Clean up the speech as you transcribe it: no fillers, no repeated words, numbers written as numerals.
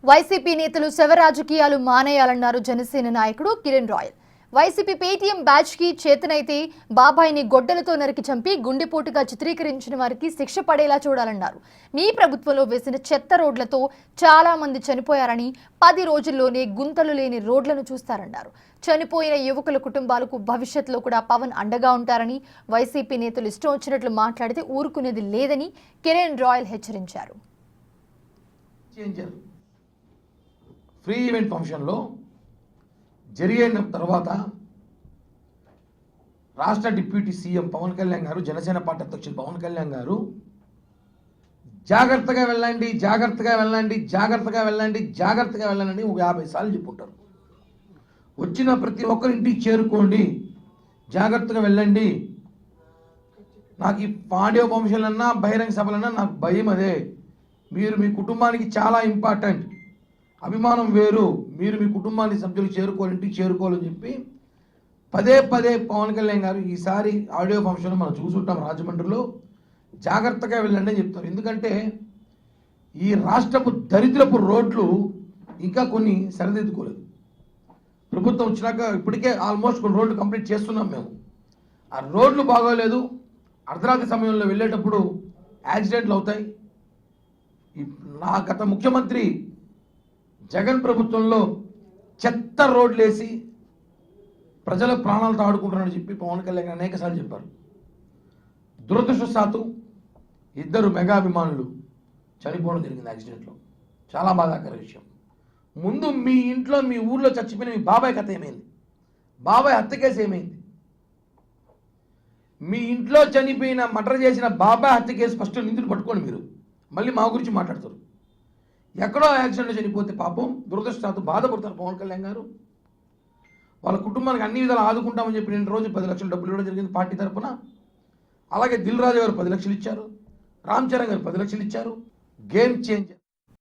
YCP నేతలు శవ రాజకీయాలు మానేయాలన్నారు జనసేన నాయకుడు Kiran royal. YCP Paytm batch కి చేతనైతే బాబాయిని గొడ్డలతో నరికి చంపి గుండెపోటుగా చిత్రీకరించిన వారికి శిక్ష పడేలా చూడాలన్నారు. మీ ప్రభుత్వంలో వేసిన చెత్త రోడ్లతో చాలా మంది చనిపోయారని 10 రోజుల్లోనే గుంతలు లేని రోడ్లను చూస్తారన్నారు. చనిపోయిన యువకుల కుటుంబాలకు భవిష్యత్తులో కూడా పవన్ అండగా ఉంటారని, వైసీపీ నేతలు ఇష్టం వచ్చినట్లు మాట్లాడితే ఊరుకునేది లేదని కిరణ్ రాయల్ హెచ్చరించారు. ఫ్రీ ఈవెంట్ ఫంక్షన్లో జరిగిన తర్వాత రాష్ట్ర డిప్యూటీ సీఎం పవన్ కళ్యాణ్ గారు, జనసేన పార్టీ అధ్యక్షుడు పవన్ కళ్యాణ్ గారు జాగ్రత్తగా వెళ్ళండి, జాగ్రత్తగా వెళ్ళండి, జాగ్రత్తగా వెళ్ళండి, జాగ్రత్తగా వెళ్ళండి 50 సార్లు చెప్పుంటారు. వచ్చిన ప్రతి ఒక్కరింటికి చేరుకోండి, జాగ్రత్తగా వెళ్ళండి. నాకు ఈ ఆడియో ఫంక్షన్లన్నా బహిరంగ సభలన్నా నాకు భయం అదే. మీరు మీ కుటుంబానికి చాలా ఇంపార్టెంట్, అభిమానం వేరు. మీరు మీ కుటుంబానికి సభ్యులు ఇంటికి చేరుకోవాలని చెప్పి పదే పవన్ కళ్యాణ్ గారు ఈసారి ఆడియో ఫంక్షన్లో మనం చూసుంటాం రాజమండ్రిలో. జాగ్రత్తగా వెళ్ళండి అని చెప్తారు. ఎందుకంటే ఈ రాష్ట్రపు దరిద్రపు రోడ్లు ఇంకా కొన్ని సరిదిద్దుకోలేదు. ప్రభుత్వం వచ్చినాక ఇప్పటికే ఆల్మోస్ట్ కొన్ని రోడ్లు కంప్లీట్ చేస్తున్నాం మేము. ఆ రోడ్లు బాగోలేదు. అర్ధరాత్రి సమయంలో వెళ్ళేటప్పుడు యాక్సిడెంట్లు అవుతాయి. నా గత ముఖ్యమంత్రి జగన్ ప్రభుత్వంలో చెత్త రోడ్లు వేసి ప్రజల ప్రాణాలతో ఆడుకుంటున్నారని చెప్పి పవన్ కళ్యాణ్ అనేకసార్లు చెప్పారు. దురదృష్టవశాత్తు 2 మెగా అభిమానులు చనిపోవడం జరిగింది యాక్సిడెంట్లో. చాలా బాధాకర విషయం. ముందు మీ ఇంట్లో మీ ఊర్లో చచ్చిపోయిన మీ బాబాయ్ కథ ఏమైంది? బాబాయ్ హత్య కేసు ఏమైంది? మీ ఇంట్లో చనిపోయిన మర్డర్ చేసిన బాబాయ్ హత్య కేసు ఫస్ట్ నిందితులు పట్టుకోండి. మీరు మళ్ళీ మా గురించి మాట్లాడతారు. ఎక్కడో యాక్సిడెంట్లో చనిపోతే పాపం దురదృష్టవశాత్తు బాధపడతారు పవన్ కళ్యాణ్ గారు. వాళ్ళ కుటుంబానికి అన్ని విధాలు ఆదుకుంటామని చెప్పి 2 రోజులు 10 లక్షలు డబ్బులు ఇవ్వడం జరిగింది పార్టీ తరఫున. అలాగే దిల్ రాజు గారు 10 లక్షలు ఇచ్చారు, రామ్ చరణ్ గారు 10 లక్షలు ఇచ్చారు. Game changer.